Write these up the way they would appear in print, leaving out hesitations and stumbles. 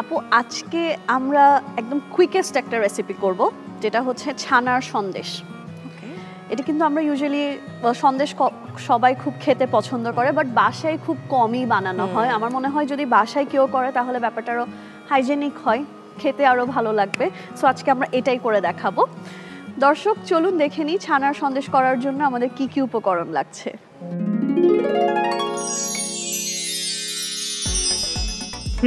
আপু আজকে আমরা একদম কুইকেস্ট একটা রেসিপি করব, যেটা হচ্ছে ছানার সন্দেশ। এটা কিন্তু আমরা ইউজুয়ালি সন্দেশ সবাই খুব খেতে পছন্দ করে, বাট বাসায় খুব কমই বানানো হয়। আমার মনে হয় যদি বাসায় কেউ করে তাহলে ব্যাপারটা আরও হাইজেনিক হয়, খেতে আরও ভালো লাগবে। সো আজকে আমরা এটাই করে দেখাবো। দর্শক চলুন দেখে নিই ছানার সন্দেশ করার জন্য আমাদের কি কি উপকরণ লাগছে।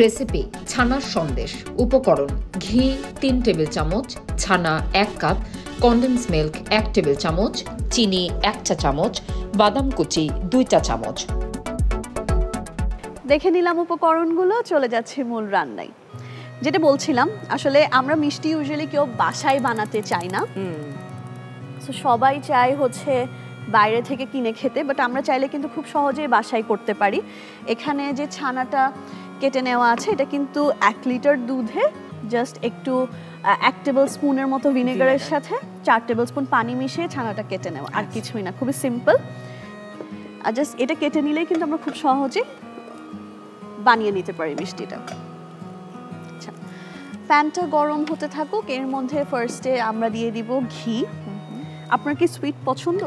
রেসিপি ছানার সন্দেশ। উপকরণ: ঘি 3 টেবিল চামচ, ছানা 1 কাপ, কনডেন্স মিল্ক 1 টেবিল চামচ, চিনি 1 চা চামচ, বাদাম কুচি 2 চা চামচ। দেখে নিলাম উপকরণগুলো, চলে যাচ্ছে মূল রান্নায়। যেটা বলছিলাম, আসলে আমরা মিষ্টি ইউজুয়ালি কেউ বাসায় বানাতে চাই না। সো সবাই চাই হচ্ছে বাইরে থেকে কিনে খেতে, বাট আমরা চাইলে কিন্তু খুব সহজেই বাসায় করতে পারি। এখানে যে ছানাটা কেটে নেওয়া আছে, এটা কিন্তু 1 লিটার দুধে জাস্ট একটু 1 টেবিল স্পুনের মতো ভিনেগারের সাথে 4 টেবিল স্পুন পানি মিশিয়ে ছানাটা কেটে নেওয়া, আর কিছুই না, খুবই সিম্পল। আর জাস্ট এটা কেটে নিলেই কিন্তু আমরা খুব সহজে বানিয়ে নিতে পারি মিষ্টিটা। আচ্ছা, প্যানটা গরম হতে থাকুক, এর মধ্যে ফার্স্টে আমরা দিয়ে দিব ঘি। আপনার কি সুইট পছন্দ?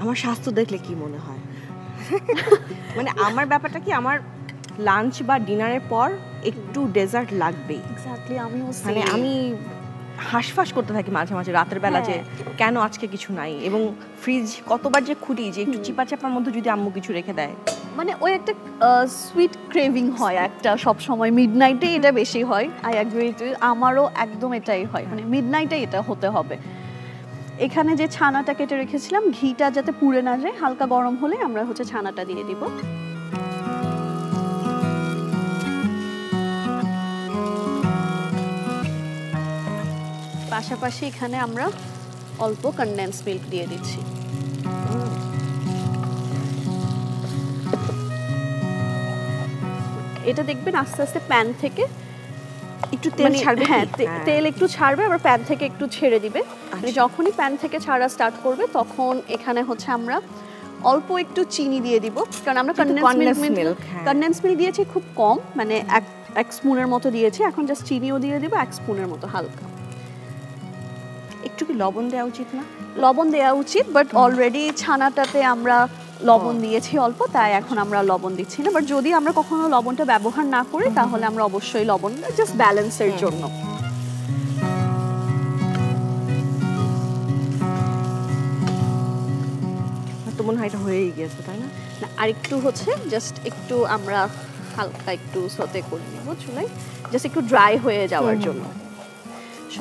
আমার স্বাস্থ্য দেখলে কি মনে হয়, মানে আমার ব্যাপারটা কি, আমার লাঞ্চ বা ডিনারের পর একটু ডেজার্ট লাগবেই। এক্স্যাক্টলি, আমিও মানে আমি হাঁসফাঁস করতে থাকি মাঝে মাঝে রাতের বেলা যে কেন আজকে কিছু নাই, এবং ফ্রিজ কতবার যে খুঁড়ি যে একটু চিপা চাপার মধ্যে যদি আম্মু কিছু রেখে দেয়, মানে ওই একটা সুইট ক্রেভিং হয় একটা সব সময়। মিডনাইটে এটা বেশি হয়। আই অ্যাগ্রি টু, আমারও একদম এটাই হয়, মানে মিডনাইটে এটা হতে হবে। এখানে যে ছানাটা কেটে রেখেছিলাম, ঘিটা যাতে পুড়ে না যায়, হালকা গরম হলে আমরা হচ্ছে ছানাটা দিয়ে দিব। পাশাপাশি এখানে আমরা অল্প কনডেন্স মিল্ক দিয়ে দিচ্ছি। এটা দেখবেন আস্তে আস্তে প্যান থেকে একটু তেল ছাড়বে। হ্যাঁ, তেল একটু ছাড়বে, আবার প্যান থেকে একটু ছেড়ে দিবে। মানে যখনই প্যান থেকে ছাড়া স্টার্ট করবে তখন এখানে হচ্ছে আমরা অল্প একটু চিনি দিয়ে দিব, কারণ আমরা কনডেন্স মিল্ক দিয়েছি খুব কম, মানে এক স্পুনের মতো দিয়েছি। এখন জাস্ট চিনিও দিয়ে দিব 1 স্পুনের মতো হালকা। একটু কি লবণ দেওয়া উচিত না? লবণ দেওয়া উচিত, বাট অলরেডি ছানাটাতে আমরা লবণ দিয়েছি অল্প, তাই এখন আমরা লবণ দিচ্ছি না। বাট যদি আমরা কখনো লবণটা ব্যবহার না করি তাহলে আমরা অবশ্যই লবণ, জাস্ট ব্যালেন্সের জন্য। তো মনে হয় এটা হয়েই গেছে, তাই না? আর একটু হচ্ছে জাস্ট একটু আমরা হালকা একটু সতে করে নিব চুলায়, জাস্ট একটু ড্রাই হয়ে যাওয়ার জন্য।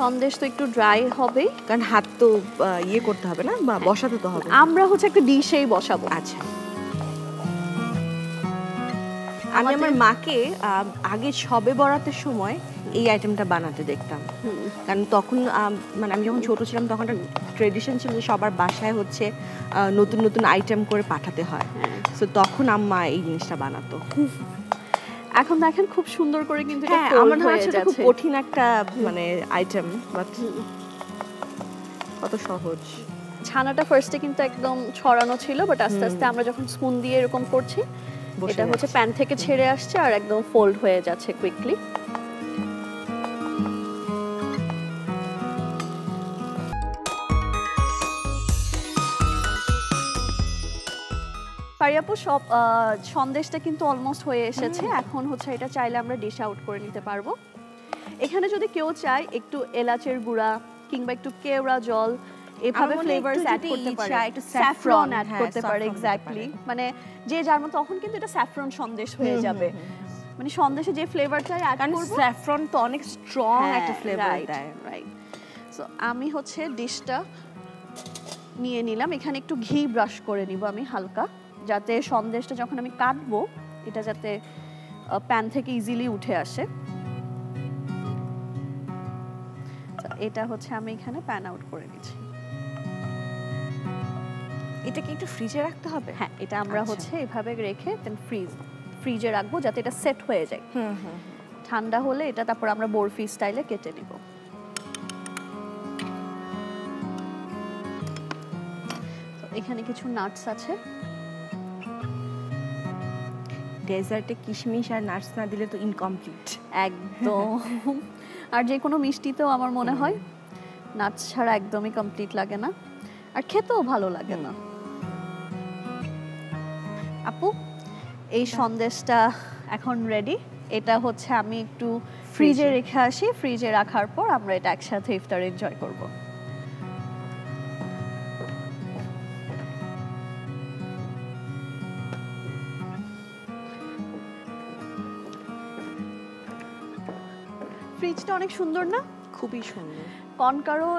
সন্দেশ তো একটু ড্রাই হবেই, কারণ হাত তো ইয়ে করতে হবে না, বা বসাতে তো হবে। আমরা হচ্ছে একটা ডিশেই বসাবো। আচ্ছা, আমি আমার মাকে আগে সবে বরাতের সময় এই আইটেমটা বানাতে দেখতাম, কারণ তখন মানে আমি যখন ছোট ছিলাম তখন একটা ট্রেডিশন ছিল যে সবার বাসায় হচ্ছে নতুন নতুন আইটেম করে পাঠাতে হয়। তো তখন আম্মা এই জিনিসটা বানাতো। এখন দেখেন খুব সুন্দর করে কিন্তু এটা আমার হয়ে যাচ্ছে। খুব কঠিন একটা মানে আইটেম, বাট কত সহজ। ছানাটা ফার্স্টে কিন্তু একদম ছড়ানো ছিল, বাট আস্তে আস্তে আমরা যখন স্পুন দিয়ে এরকম করছি, এটা হচ্ছে প্যান থেকে ছেড়ে আসছে আর একদম ফোল্ড হয়ে যাচ্ছে কুইকলি। পারিয়াপু, সব সন্দেশটা কিন্তু অলমোস্ট হয়ে এসেছে। এখন হচ্ছে এটা চাইলে আমরা ডিশ আউট করে নিতে পারবো। এখানে যদি কেউ চায় একটু এলাচের গুঁড়া কিংবা একটু কেওড়া জল এভাবে ফ্লেভারস অ্যাড করতে পারে, একটু স্যাফরন অ্যাড করতে পারে। এক্স্যাক্টলি, মানে যে যার মতো, তখন কিন্তু এটা স্যাফরন সন্দেশ হয়ে যাবে। মানে সন্দেশে যে ফ্লেভারটা অ্যাড করব, স্যাফরন তো অনেক স্ট্রং একটা ফ্লেভার দেয়। রাইট। সো আমি হচ্ছে ডিশটা নিয়ে নিলাম। এখানে একটু ঘি ব্রাশ করে নিব আমি হালকা, যাতে সন্দেশটা যখন আমি কাটবো এটা যাতে প্যান থেকে ইজিলি উঠে আসে। এটা হচ্ছে আমি এখানে প্যান আউট করে নিচ্ছি। এটা কি একটু ফ্রিজে রাখতে হবে? হ্যাঁ, এটা আমরা হচ্ছে এভাবে রেখে দেন ফ্রিজে রাখবো যাতে এটা সেট হয়ে যায়। ঠান্ডা হলে এটা তারপর আমরা বরফি স্টাইলে কেটে নিব। এখানে কিছু নাটস আছে, ডেজার্টে কিশমিশ আর নাটস না দিলে তো ইনকমপ্লিট। একদম। আর যে কোনো মিষ্টিতেও আমার মনে হয় নাটস ছাড়া একদমই কমপ্লিট লাগে না, আর খেতেও ভালো লাগে না। আপু, এই সন্দেশটা এখন রেডি। এটা হচ্ছে আমি একটু ফ্রিজে রেখে আসি, ফ্রিজে রাখার পর আমরা এটা একসাথে ইফতার এনজয় করব। ফ্রিজটা অনেক সুন্দর না? খুবই সুন্দর। কনকারও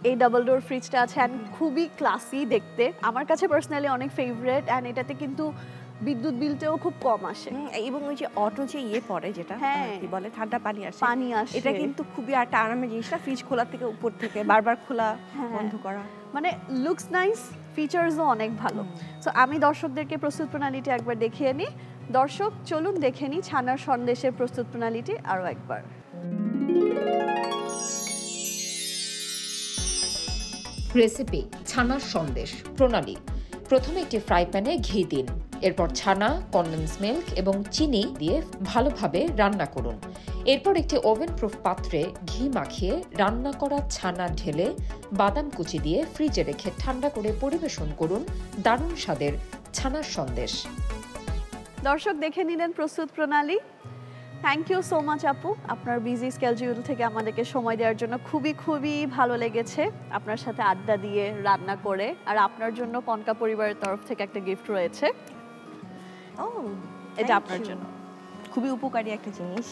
এই ডাবল ডোর ফ্রিজটা আছে অ্যান্ড খুবই ক্লাসি দেখতে, আমার কাছে পার্সোনালি অনেক ফেভারিট। অ্যান্ড এটাতে কিন্তু বিদ্যুৎ বিলটাও খুব কম আসে, এবং ওই যে অটো যে পড়ে যেটা কি বলে ঠান্ডা পানি আসে, এটা কিন্তু খুবই একটা আরামের জিনিসটা। ফ্রিজ খোলা থেকে উপর থেকে বারবার খোলা বন্ধ করা, মানে লুকস নাইস, ফিচার্সও অনেক ভালো। সো আমি দর্শকদেরকে প্রস্তুত প্রণালীটি একবার দেখিয়ে নিই। দর্শক চলুন দেখে নিই ছানার সন্দেশের প্রস্তুত প্রণালীটি আরও একবার। রেসিপি ছানার সন্দেশ প্রণালী। প্রথমে একটি ফ্রাই প্যানে ঘি দিন, এরপর ছানা, কনডেন্স মিল্ক এবং চিনি দিয়ে ভালোভাবে রান্না করুন। এরপর একটি ওভেন প্রুফ পাত্রে ঘি মাখিয়ে রান্না করা ছানা ঢেলে বাদাম কুচি দিয়ে ফ্রিজে রেখে ঠান্ডা করে পরিবেশন করুন দারুণ স্বাদের ছানার সন্দেশ। দর্শক দেখে নিলেন প্রস্তুত প্রণালী। থ্যাংক ইউ সো মাচ আপু, আপনার বিজি স্কেডিউল থেকে আমাদেরকে সময় দেওয়ার জন্য খুবই ভালো লেগেছে আপনার সাথে আড্ডা দিয়ে রান্না করে। আর আপনার জন্য কনকা পরিবারের তরফ থেকে একটা গিফট রয়েছে। এটা আপনার জন্য খুবই উপকারী একটা জিনিস।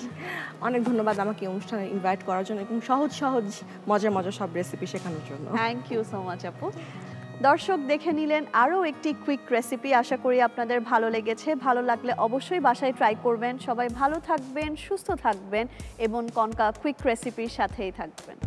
অনেক ধন্যবাদ আমাকে অনুষ্ঠানে ইনভাইট করার জন্য এবং সহজ মজার সব রেসিপি শেখানোর জন্য। থ্যাংক ইউ সো মাচ আপু। দর্শক দেখে নিলেন আরও একটি কুইক রেসিপি, আশা করি আপনাদের ভালো লেগেছে। ভালো লাগলে অবশ্যই বাসায় ট্রাই করবেন। সবাই ভালো থাকবেন, সুস্থ থাকবেন এবং কনকা কুইক রেসিপির সাথেই থাকবেন।